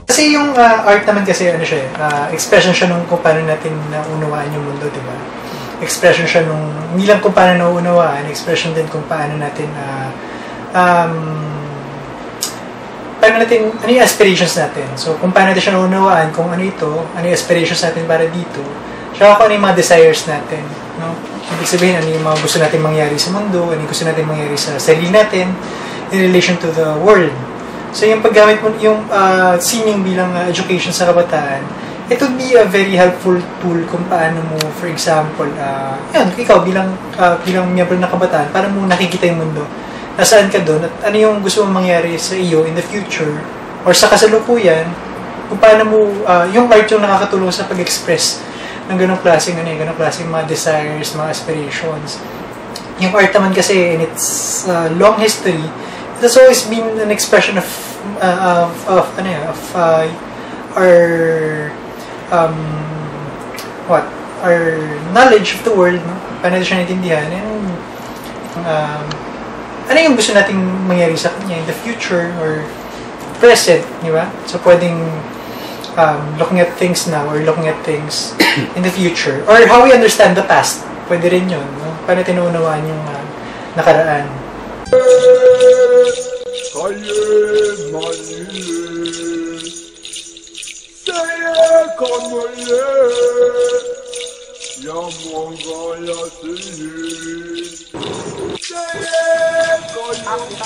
Kasi yung art naman kasi ano siya, expression siya nung kung paano natin naunawaan yung mundo, di ba? Expression siya nung, hindi lang kung paano naunawaan, expression din kung paano natin, paano natin, ano yung aspirations natin. So, kung paano natin siya naunawaan, kung ano ito, ano yung aspirations natin para dito, saka kung ano yung mga desires natin, no? Ibig sabihin, ano yung mga gusto natin mangyari sa mundo, ano yung gusto natin mangyari sa sarili natin, in relation to the world. So, yung paggamit mo, yung singing bilang education sa kabataan, it would be a very helpful tool kung paano mo, for example, yan, ikaw bilang miyembro ng kabataan, paano mo nakikita yung mundo, nasaan ka doon, at ano yung gusto mong mangyari sa iyo in the future, or sa kasalukuyan, kung paano mo, yung art yung nakakatulong sa pag-express ng ganong klaseng, ganong klaseng mga desires, mga aspirations. Yung art naman kasi, in its long history, it has always been an expression of our knowledge of the world, no? Paano siya naintindihan, and ano yung gusto nating mangyari sa kanya in the future or present, di ba? So pwedeng looking at things now or looking at things in the future, or how we understand the past, pwede rin yun, no? Paano tinuunawaan yung nakaraan. Kaye manile Seye kamoye Yamonga yasiye Seye kayoye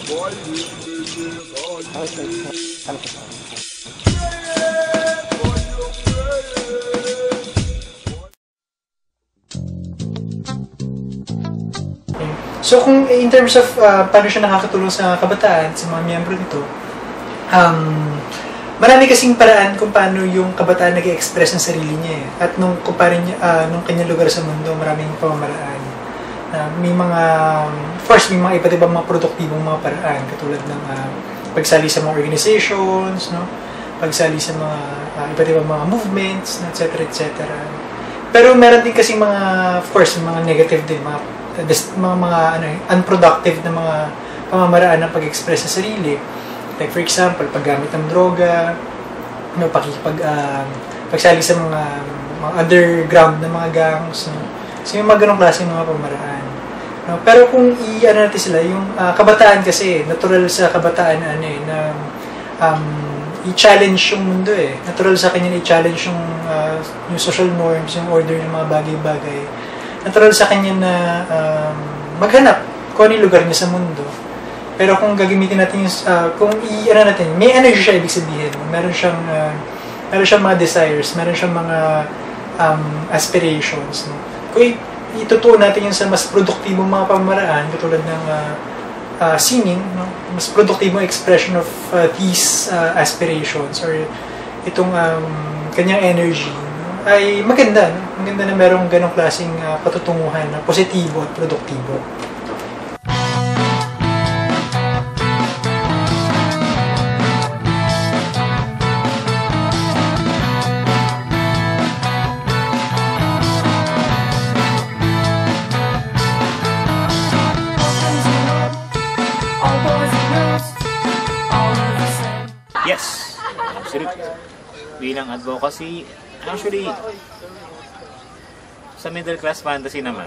Bayi So kung in terms of paano siya nakakatulong sa kabataan, sa mga miyembro nito, marami kasing paraan kung paano yung kabataan nag-express ng sarili niya. At nung kumpara niya, nung kanyang lugar sa mundo, maraming pamamaraan. May mga, first, may mga iba't ibang mga produktibong mga paraan, katulad ng pagsali sa mga organizations, no? Pagsali sa mga iba't ibang mga movements, etc. etc. Pero meron din kasing mga, of course, mga negative din, mga unproductive na mga pamamaraan ng pag-express sa sarili. Like for example, paggamit ng droga, no, pagsali sa mga underground na mga gangs, no? So yung mga ganong klase mga pamamaraan. No? Pero kung natin sila, yung kabataan kasi, natural sa kabataan na i-challenge yung mundo eh. Natural sa kanya na i-challenge yung social norms, yung order ng mga bagay-bagay. Natural sa kanya na maghanap kung ano yung lugar niya sa mundo. Pero kung gagamitin natin yung, natin, may energy siya, ibig sabihin. Meron siyang mga desires, meron siyang mga aspirations. No? Kung itutuon natin yung sa mas produktibong mga pamamaraan, katulad ng singing, no? Mas produktibong expression of these aspirations, or itong kanyang energy, ay maganda, no? Maganda na merong ganong klaseng patutunguhan na positibo at produktibo. Yes, absolutely. Bilang advocacy, actually, sa middle class fantasy naman,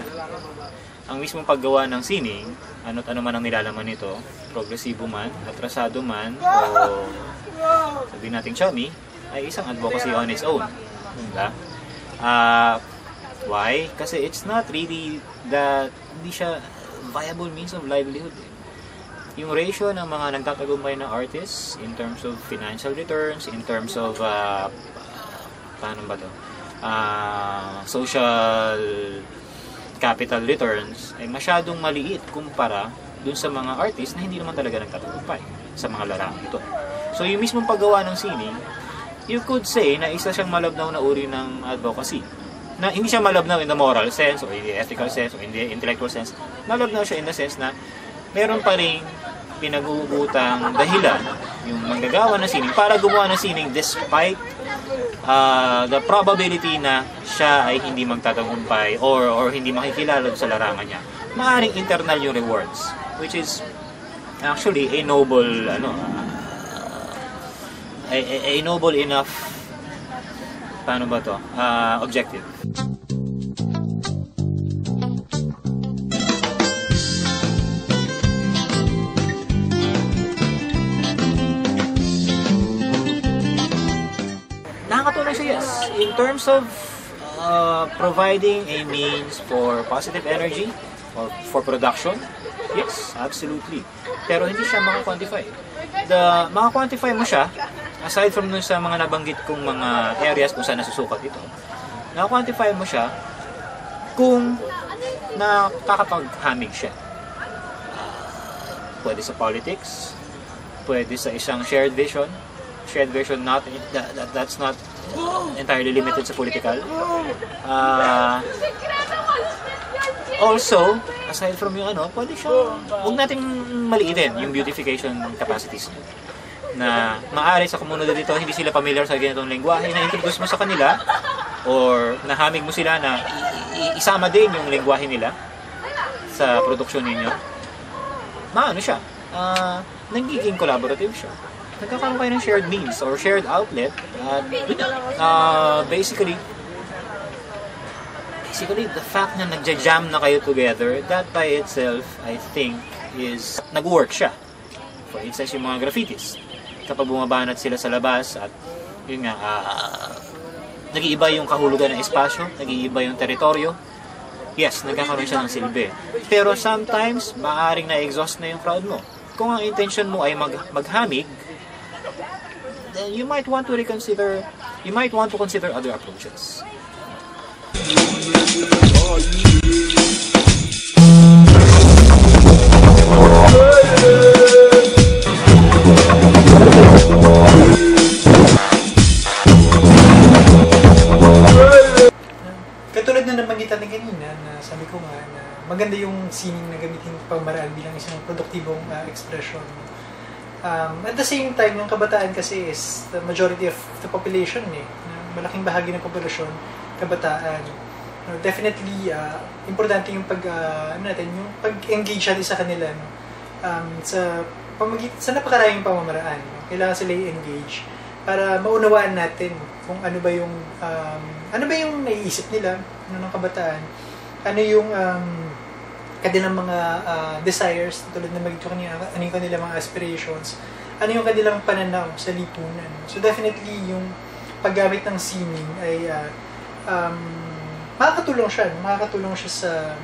ang mismong paggawa ng sining, ano't ano man ang nilalaman nito, progresibo man, atrasado man, o sabihin nating chummy, ay isang advocacy on its own. Diba? Why? Kasi it's not really hindi siya viable means of livelihood. Yung ratio ng mga nagtatagumpay na artists in terms of financial returns, in terms of paano ba to? Social capital returns ay masyadong maliit kumpara dun sa mga artists na hindi naman talaga nagtatagumpay sa mga larangan ito. So yung mismong paggawa ng sining, you could say na isa siyang malabnaw na uri ng advocacy. Na hindi siya malabnaw in the moral sense or in the ethical sense or in the intellectual sense. Malabnaw siya in the sense na meron pa rin pinag-uugutang dahilan yung manggagawa ng sining para gumawa ng sining despite the probability na siya ay hindi magtatagumpay or hindi makikilala sa larangan niya. Maaaring internal yung rewards, which is actually a noble a noble enough objective. Nakakatulong siya, yes. In terms of providing a means for positive energy or for production, yes, absolutely. Pero hindi siya maka-quantify. Maka-quantify mo siya, aside from dun sa mga nabanggit kong mga areas kung saan nasusukat ito, maka-quantify mo siya kung nakakapaghamig siya. Pwede sa politics, pwede sa isang shared vision, that's not entirely limited sa political. Also, aside from yung pwede siya, huwag nating maliitin yung beautification capacities niya. Na maaari sa komunidad dito, hindi sila familiar sa ganitong lengguwahe, na introduce mo sa kanila, or nahamig mo sila na isama din yung lengguwahe nila sa produksyon ninyo. Siya, nagiging collaborative siya. Nagkakaroon kayo ng shared means or shared outlet, basically the fact na nagja-jam na kayo together, that by itself, I think, is nag-work siya. For instance, yung mga graffitis. Kapag bumabanat sila sa labas at yun nga, nag-iiba yung kahulugan ng espasyo, nag-iiba yung teritoryo, yes, nagkakaroon siya ng silbi. Pero sometimes, maaaring na-exhaust na yung crowd mo. Kung ang intention mo ay maghamig, then you might want to consider other approaches. Katulad na nabanggit natin kanina, na sabi ko nga na maganda yung sining na gamitin pamaraan bilang isang produktibong expression. At the same time, yung kabataan kasi is the majority of the population malaking bahagi ng populasyon, kabataan. Definitely, importante yung yung pag-engage natin sa kanila sa napakaraming pamamaraan. Kailangan sila i-engage para maunawaan natin kung ano ba yung naiisip nila ng kabataan, ano yung kanilang mga desires, tulad na magito kanina, ano yung kanilang mga aspirations, ano yung kanilang pananaw sa lipunan. So definitely yung paggamit ng sining ay makakatulong siya sa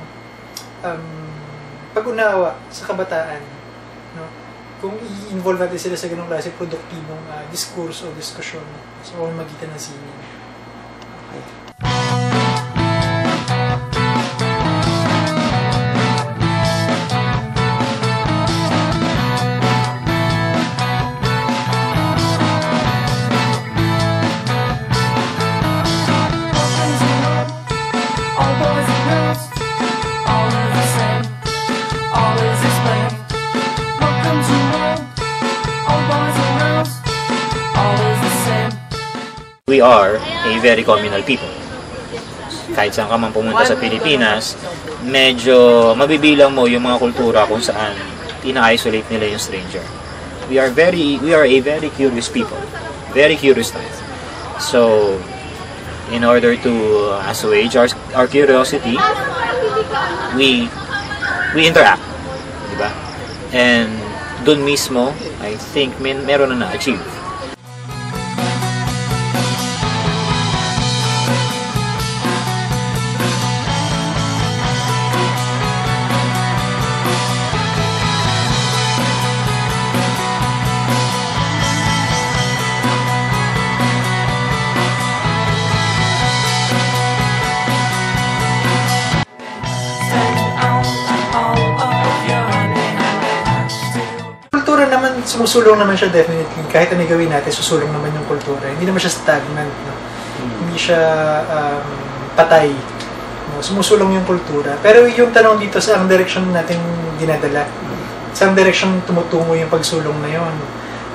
pag-unawa sa kabataan, no? Kung i-involve natin sila sa ganung klase produktibong discourse o diskusyon sa pamamagitan ng sining. Okay. We are a very communal people. Kahit saan ka man pumunta sa Pilipinas, medyo mabibilang mo yung mga kultura kung saan ina-isolate nila yung stranger. We are a very curious people. Very curious tayo. So, in order to assuage our curiosity, we interact. Diba? And dun mismo, I think meron na na-achieve. sumusulong naman siya definitely. Kahit ano gawin natin, susulong naman yung kultura. Hindi naman siya stagnant, no? Hindi siya patay. No? Sumusulong yung kultura. Pero yung tanong dito, saang direction natin dinadala? Saang direction tumutungo yung pagsulong na yun?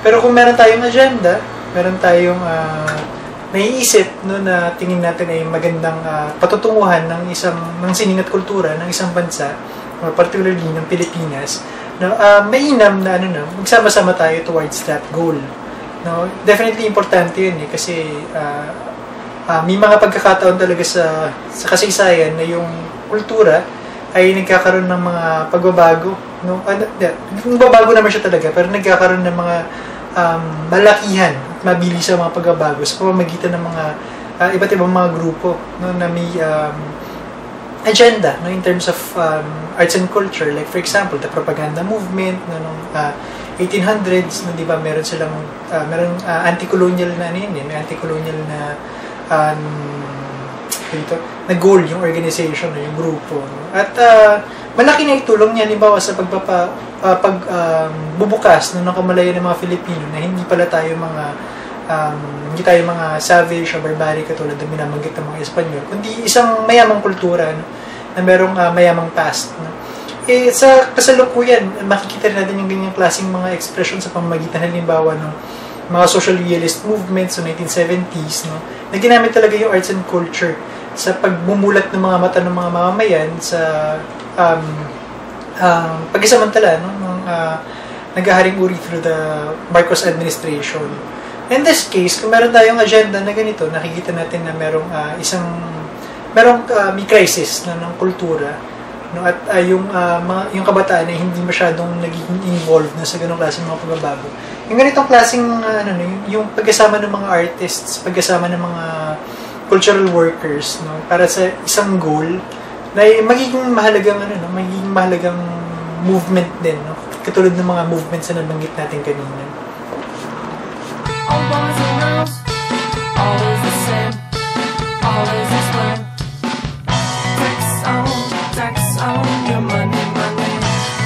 Pero kung meron tayong agenda, meron tayong naiisip, no, na tingin natin ay magandang patutunguhan ng sining at kultura ng isang bansa, particularly ng Pilipinas, no, mainam na magsama-sama tayo towards that goal. No, definitely importante yun kasi may mga pagkakataon talaga sa kasaysayan na yung kultura ay nagkakaroon ng mga pagbabago, no? Nagbabago naman siya talaga, pero nagkakaroon ng mga malakihan at mabilis sa mga pagbabago sa pamamagitan ng mga iba't ibang mga grupo, no, na may agenda, no, in terms of arts and culture. Like for example, the propaganda movement, no, nung 1800s, no, di ba, meron silang anti-colonial na may anti-colonial na na goal yung organization, no, yung grupo, no? At malaki na itulong niya halimbawa sa pagbubukas ng kamalayan ng mga Filipino na hindi pala tayo hindi tayo mga savage o barbaric katulad ng minabanggit ng mga Espanyol, kundi isang mayamang kultura, no, na merong mayamang past, no? Sa kasalukuyan, makikita rin natin yung ganyang klaseng mga expression sa pamamagitan halimbawa ng mga social realist movements sa 1970s, no, na ginamit talaga yung arts and culture sa pagbumulat ng mga mata ng mga mamamayan sa pagkasamantala, no, ng naghaharing uri through the Marcos administration. In this case, kung meron tayong agenda na ganito, nakikita natin na merong may crisis ng kultura, no, at yung kabataan ay hindi masyadong naging involved na sa ganung klaseng mga pagbabago. Yung ganitong klaseng yung pagkasama ng mga artists, pagkasama ng mga cultural workers, no, para sa isang goal na magiging mahalagang movement din, no, katulad ng mga movements na nabanggit natin kanina. All boys and girls, always the same, always the same. Tax on your money, money.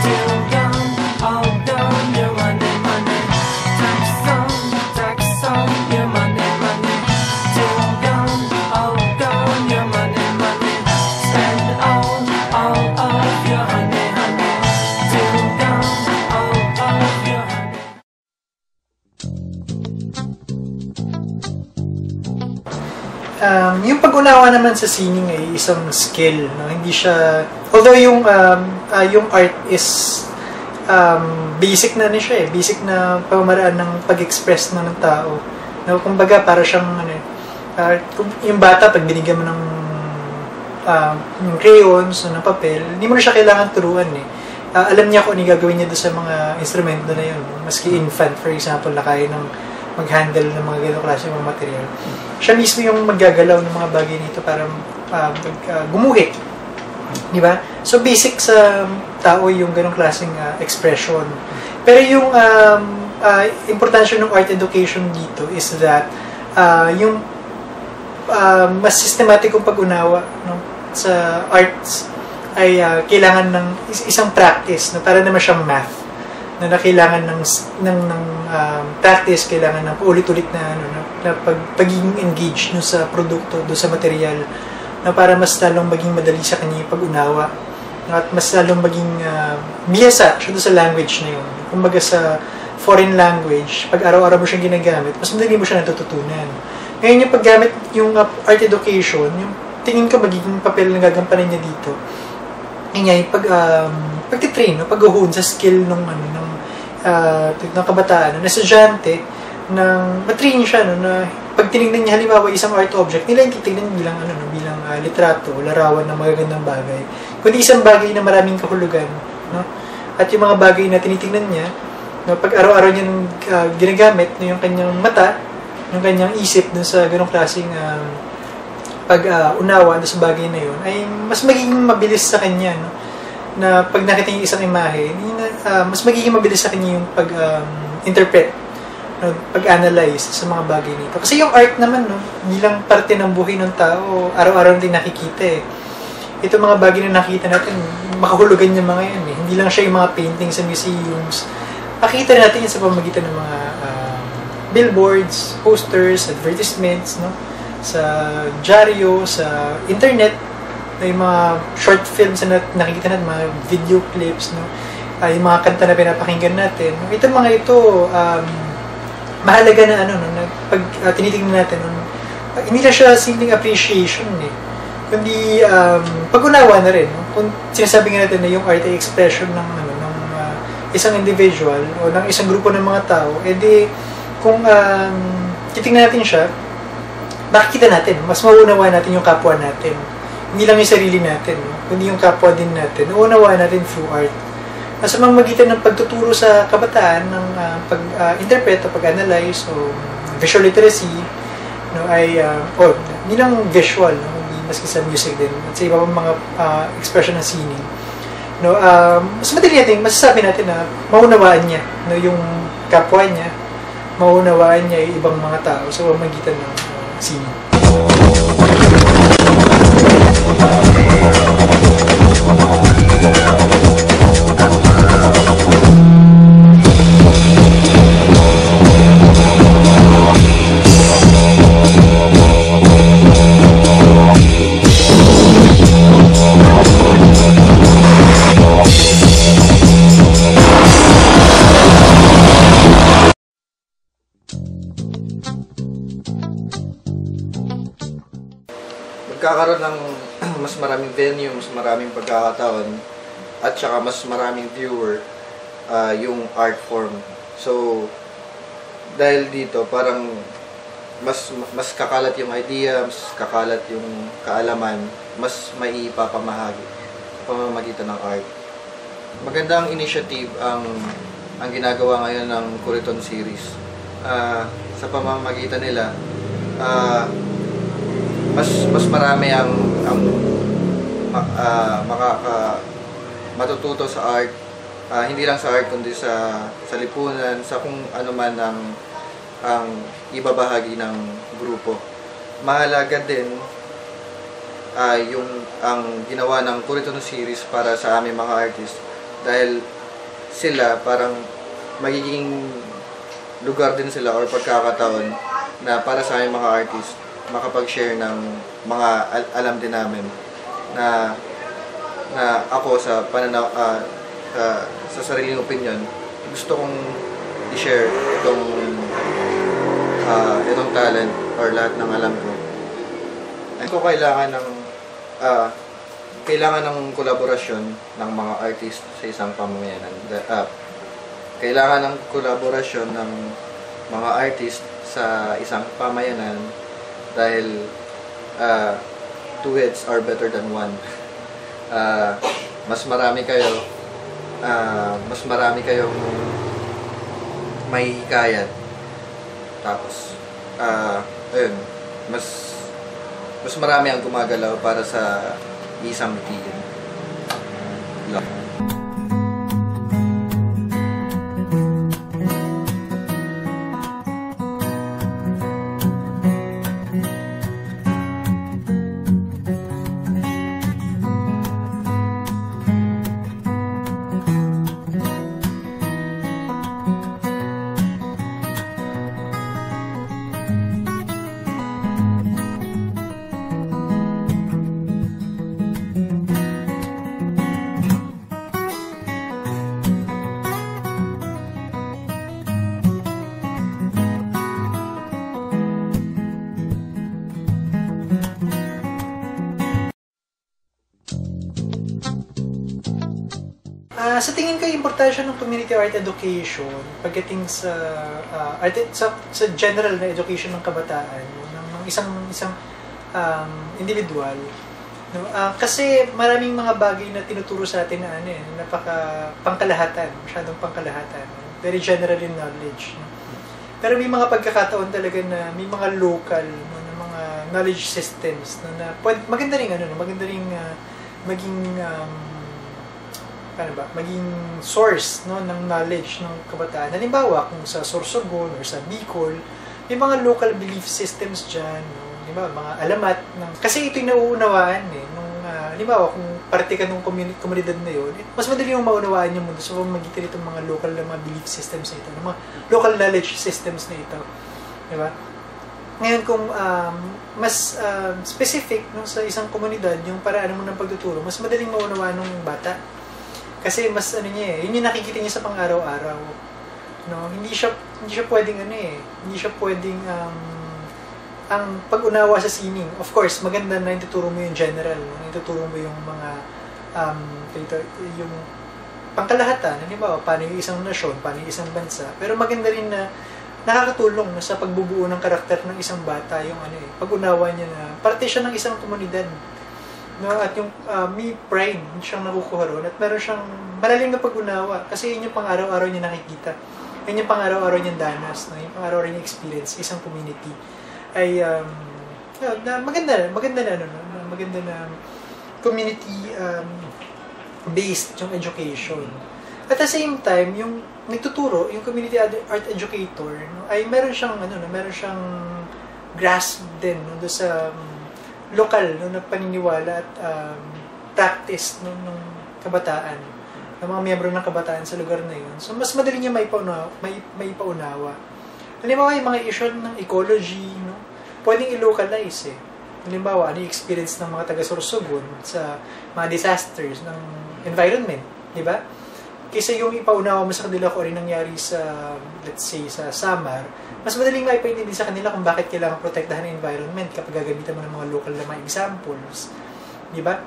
Till gone, all gone, your money, money. Tax on your money, money. Till gone, all gone, your money, money. Spend all of your honey, honey. Till gone, all of your honey. Yung pag-unawa naman sa sining ay isang skill, no? Hindi siya, although yung art is basic na siya basic na pamamaraan ng pag-express ng tao. No, kumbaga para siyang yung bata pag binigyan mo ng yung crayons o ng papel, hindi mo na siya kailangan turuan alam niya kung ano gagawin niya doon sa mga instrumento na yun. Maski infant, for example, na kaya mag-handle ng mga ganong klase ng mga material. Siya mismo yung maggagalaw ng mga bagay nito para gumuhit. Di ba? So, basic sa tao yung ganong klaseng expression. Pero yung importansya ng art education dito is that yung mas systematic yung pag-unawa, no, sa arts ay kailangan ng isang practice, no, para naman siyang math na kailangan ng practice, kailangan ng paulit-ulit na pagiging engaged no, sa produkto, do sa material, na para mas lalong maging madali sa kanya yung pag-unawa at mas lalong maging bihasa siya sa language na yun. Kumbaga sa foreign language, pag araw-araw mo siyang ginagamit, mas madali mo siya natututunan. Ngayon yung paggamit yung art education, yung tingin ko magiging papel na gagampanan niya dito. Ngayon, pagtitrain, no, pag-uhon sa skill ng kabataan, ng estudyante, matrain siya, no, na pag tinignan niya halimbawa isang art object, nila yung titignan bilang bilang litrato, larawan ng magagandang bagay, kundi isang bagay na maraming kahulugan, no? At yung mga bagay na tinitingnan niya, no, pag araw-araw niya ginagamit, no, yung kanyang mata, yung kanyang isip dun sa ganong klaseng pag-unawa sa bagay na yun, ay mas magiging mabilis sa kanya, no? Na pag nakita niya isang imahe, mas magiging mabilis sa kanya yung pag-interpret, no? Pag-analyze sa mga bagay nito. Kasi yung art naman, no, bilang parte ng buhay ng tao, araw-araw din nakikita Ito mga bagay na nakikita natin, makahulugan yung mga yan Hindi lang siya yung mga painting sa museums, makikita natin yun sa pamamagitan ng mga billboards, posters, advertisements, no? Sa dyaryo, sa internet, yung mga short films na nakikita natin, mga video clips, no? Yung mga kanta na pinapakinggan natin. Itong mga ito, mahalaga na ano, no? Pag tinitingnan natin, hindi na siya simpleng appreciation eh. Kundi pag-unawa na rin. No? Kung sinasabi nga natin na yung art ay expression ng isang individual o ng isang grupo ng mga tao, edi kung titingnan natin siya, makikita natin, mas mauunawa natin yung kapwa natin. Hindi lang yung sarili natin, no? Kundi yung kapwa din natin. Nauunawa natin through art. Sa pamamagitan ng pagtuturo sa kabataan ng pag-interpret o pag-analyze o visual literacy, no, ay hindi lang visual, no, hindi maski sa music din at sa iba pang mga expression ng sining, no, mas madali natin masasabi natin na maunawaan niya, no, yung kapwa niya, maunawaan niya yung ibang mga tao sa pamamagitan ng sining. Magkakaroon ng mas maraming venue, mas maraming pagkakataon, at saka mas maraming viewer yung art form. So, dahil dito, parang mas kakalat yung idea, mas kakalat yung kaalaman, mas maipapamahagi sa pamamagitan ng art. Magandang initiative ang ginagawa ngayon ng Kuriton series. Sa pamamagitan nila, mas marami ang matututo sa art, hindi lang sa art kundi sa lipunan, sa kung ano man ang ibabahagi ng grupo. Mahalaga din ang ginawa ng Kuriton series para sa aming mga artist, dahil sila parang magiging lugar din sila or pagkakataon na para sa aming mga artist makapag-share ng mga alam din namin na ako sa pananaw sa sariling opinion, gusto kong i-share itong talent or lahat ng alam ko. Ko kailangan ng kolaborasyon ng mga artist sa isang pamamayanan. Kailangan ng kolaborasyon ng mga artist sa isang pamayanan dahil two heads are better than one. Mas marami kayong may hikayat. Tapos ayun, mas marami ang gumagalaw para sa isang tiyan. Sa tingin ko, importansya ng community art education pagdating sa general na education ng kabataan, ng isang individual, no? Kasi maraming mga bagay na tinuturo sa atin na pangkalahatan, masyadong pangkalahatan, very general in knowledge, no? Pero may mga pagkakataon talaga na may mga local, no, na mga knowledge systems, no, na maganda rin maging source, no, ng knowledge ng kabataan. Halimbawa, kung sa Sorsogon or sa Bicol, may mga local belief systems dyan, no, diba? Mga alamat. Kasi ito'y nauunawaan nung halimbawa, kung parte ka ng komunidad na yun, mas madali yung maunawaan yung mundo sa pamamagitan itong mga local na mga belief systems na ito, ng mga local knowledge systems na ito. Diba? Ngayon, kung mas specific no, sa isang komunidad, yung paraan mo ng pagtuturo, mas madaling maunawaan ng bata. Kasi mas yun yung nakikita niya sa pang-araw-araw. No, hindi siya pwedeng hindi siya pwedeng ang pag-unawa sa sining. Of course, maganda na ituturo mo yung general, no? Ituturo mo yung mga yung pangkalahatan, halimbawa, paano yung isang nasyon, paano yung isang bansa. Pero maganda rin na nakakatulong sa pagbubuo ng karakter ng isang bata yung pag-unawa niya na parte siya ng isang komunidad. No, at yung may pride siyang nakukuha ron at meron siyang malalim na pag-unawa kasi yun yung pang-araw-araw niya nakikita. Yun yung pang-araw-araw niyang danas, no? Yung pang-araw-araw niyang experience isang community ay maganda na community based yung education. At the same time, yung nagtuturo, yung community art educator, no, ay meron siyang grasp din no, do sa lokal no, na paniniwala at practice no, ng kabataan, ng mga miyembro ng kabataan sa lugar na yun. So, mas madali niya may paunawa. Halimbawa, yung mga issue ng ecology, no, pwedeng i-localize Halimbawa, ano yung experience ng mga taga-Sorsogon sa mga disasters ng environment, di ba? Kaysa yung ipaunawa mo sa kanila kung ano nangyari sa, let's say, sa Samar, mas madaling maipaintindi sa kanila kung bakit kailangan protektahan ng environment kapag gagamitan mo ng mga local na mga examples. Di ba?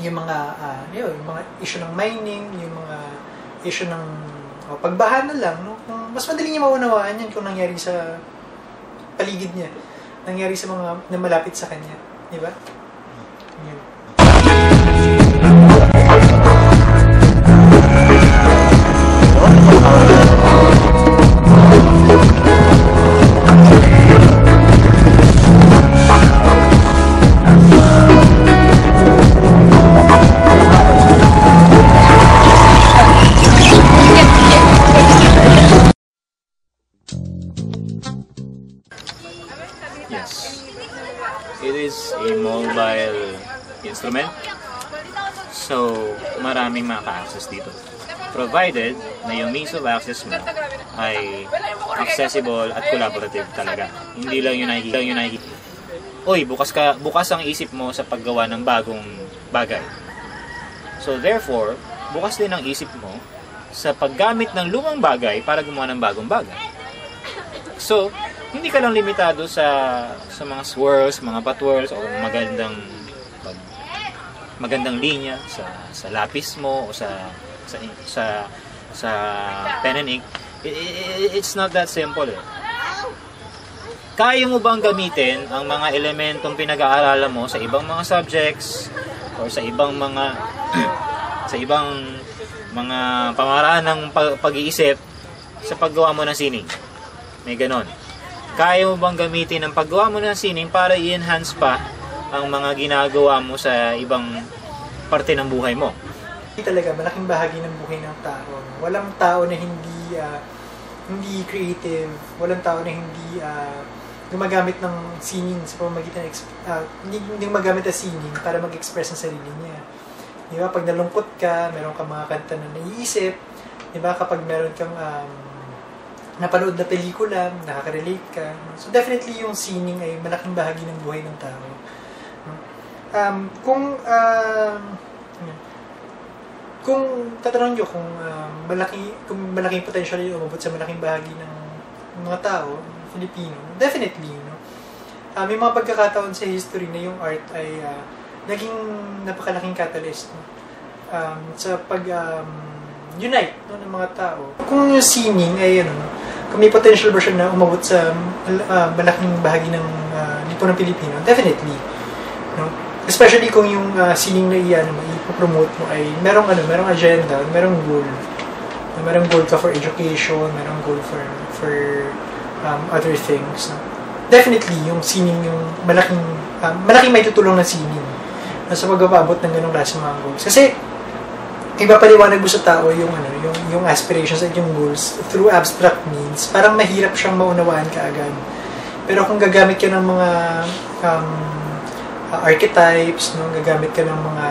Yung mga, yung mga issue ng mining, yung mga issue ng pagbaha na lang, no? Mas madaling niya maunawaan yan kung nangyari sa paligid niya, nangyari sa mga na malapit sa kanya. Di ba? Yun. Yes. It is a mobile instrument. So, maraming maka-access dito. Provided na yung means of access mo ay accessible at collaborative talaga. Hindi lang yung nakikita. Uy, bukas ang isip mo sa paggawa ng bagong bagay. So, therefore, bukas din ang isip mo sa paggamit ng lumang bagay para gumawa ng bagong bagay. So, hindi ka lang limitado sa mga swirls, mga patwirls, o magandang linya sa lapis mo o sa pen and ink. It's not that simple. Kaya mo bang gamitin ang mga elementong pinag-aaralan mo sa ibang mga subjects or sa ibang mga pamaraan ng pag-iisip sa paggawa mo ng sining? May ganon. Kaya mo bang gamitin ang paggawa mo ng sining para i-enhance pa ang mga ginagawa mo sa ibang parte ng buhay mo? Talaga, malaking bahagi ng buhay ng tao. Walang tao na hindi creative, walang tao na hindi gumagamit ng sining sa pamamagitan hindi gumagamit ng sining para mag-express ng sarili niya. Di ba? Pag nalungkot ka, meron kang mga kanta na naiisip. Di ba? Kapag meron kang napanood na pelikula, nakaka-relate ka. So definitely yung sining ay malaking bahagi ng buhay ng tao. Kung tatanungin nyo kung malaking potential yung umabot sa malaking bahagi ng mga tao, Filipino, definitely, no? May mga pagkakataon sa history na yung art ay naging napakalaking catalyst, no? Sa unite no, ng mga tao. Kung yung sining ay kung may potential ba siya na umabot sa malaking bahagi ng lipunan ng Pilipino, definitely, no? Especially kung yung sining na ipopromote mo ay merong agenda, merong goal. Merong goal ka for education, merong goal for other things. No? Definitely, yung sining, yung malaking may tutulong na sining na sa pag-abot ng ganong klase mga goals. Kasi iba paliwanag mo sa tao yung aspirations at yung goals through abstract means, parang mahirap siyang maunawaan kaagad. Pero kung gagamit ka ng mga archetypes, no? Gagamit ka ng mga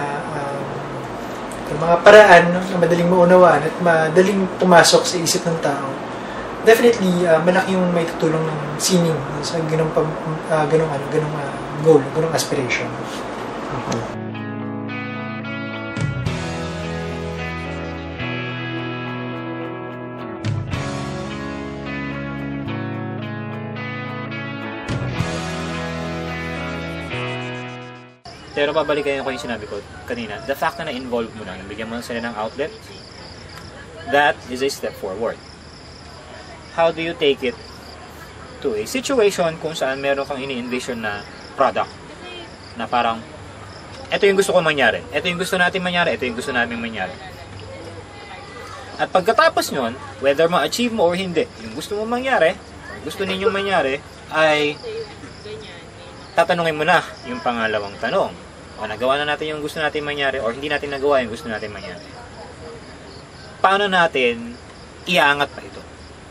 paraan, no? Na madaling maunawaan at madaling pumasok sa isip ng tao. Definitely, malaki yung may tutulong ng sining, no? Sa ganung goal, ganung aspiration. Pero babalikan ko yung sinabi ko kanina, the fact na na-involve mo na, bigyan mo sila ng outlet, that is a step forward. How do you take it to a situation kung saan meron kang ini-envision na product na parang, ito yung gusto ko mangyari, ito yung gusto natin mangyari, ito yung gusto namin mangyari. At pagkatapos nyon, whether ma-achieve mo or hindi, yung gusto mo mangyari, or gusto ninyong mangyari, ay tatanungin mo na yung pangalawang tanong. O nagawa na natin yung gusto natin mangyari or hindi natin nagawa yung gusto natin mangyari. Paano natin iaangat pa ito?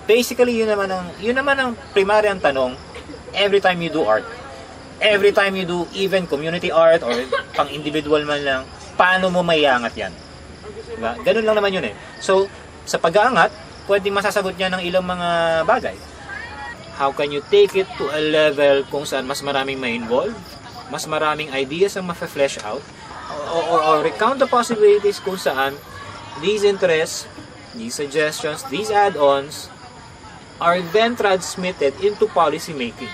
Basically, yun naman ang primaryang tanong every time you do art. Every time you do even community art or pang individual man lang, paano mo maiangat yan? Diba? Ganun lang naman yun eh. So, sa pag-aangat, pwedeng masasagot niya ng ilang mga bagay. How can you take it to a level kung saan mas maraming ma-involve, mas maraming ideas ang ma-flesh out, or recount the possibilities kung saan these interests, these suggestions, these add-ons are then transmitted into policy making.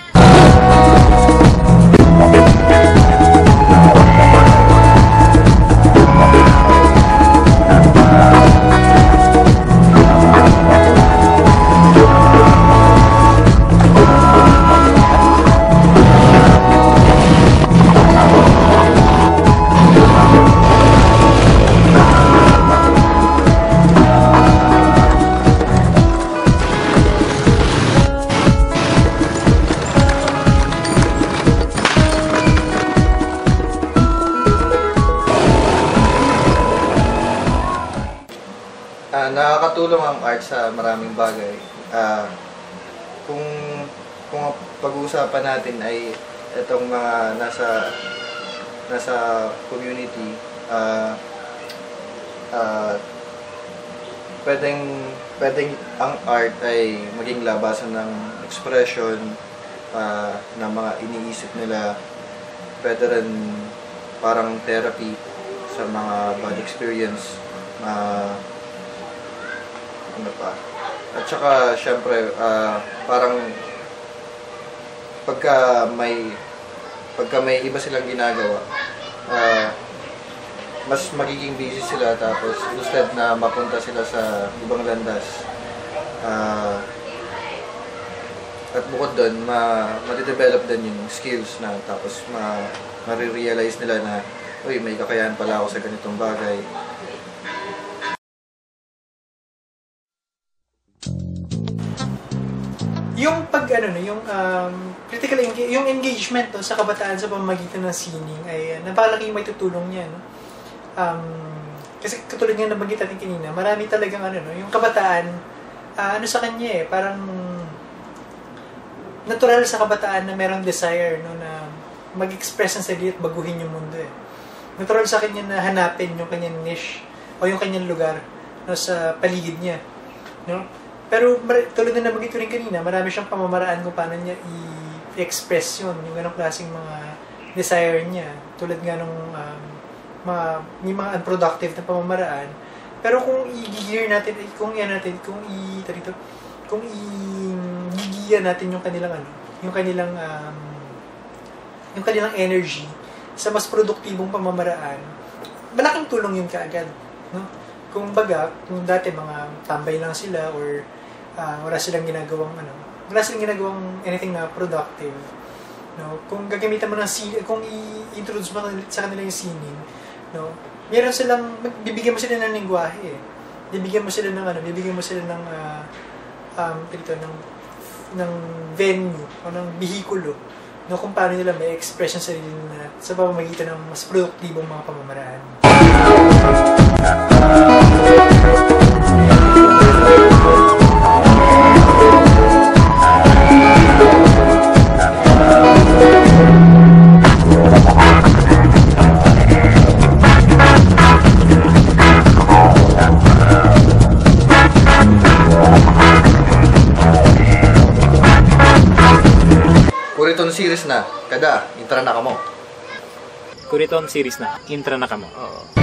Nakakatulong ang art sa maraming bagay. Kung pag-uusapan natin ay itong mga nasa community, pwedeng ang art ay maging labasan ng expression ng mga iniisip nila. Pwede rin parang therapy sa mga bad experience. Ano pa? At saka, syempre, parang pagka may iba silang ginagawa, mas magiging busy sila, tapos instead na mapunta sila sa ibang landas, at bukod doon, ma-develop din yung skills na, tapos ma-realize nila na, uy, may kakayahan pala ako sa ganitong bagay. Yung critical yung engagement no, sa kabataan sa pamamagitan ng sining ay napakalaki may tutulong niya, no? Kasi katulad ng nabanggit natin kanina, marami talagang yung kabataan sa kanya parang natural sa kabataan na merong desire, no, na mag-express ng sarili at baguhin yung mundo. Natural sa kanya na hanapin yung kanyang niche o yung kanyang lugar, no, sa paligid niya, no? Pero tulad na nabanggit ko rin kanina, marami siyang pamamaraan kung paano niya i-express yung ganong klaseng mga desire niya. Tulad nga nung may mga unproductive na pamamaraan. Pero kung i-gear natin, kung i-gigiya natin yung kanilang energy sa mas produktibong pamamaraan, malaking tulong yun kaagad, no? Kung dati mga tambay lang sila or wala silang ginagawang anything na productive, no? Kung gagamitan mo ng kung i-introduce mo sa kanila yung sining, no? Meron silang bibigyan mo sila ng lengguwahe, bibigyan mo sila ng ng venue o ng bihikulo, no, kung paano nila may expression sa sarili nila sa pamamagitan ng mas produktibong mga pamamaraan. Kung series na, kada, intra na ka mo. Kuriton series na, intra na ka mo. Oo.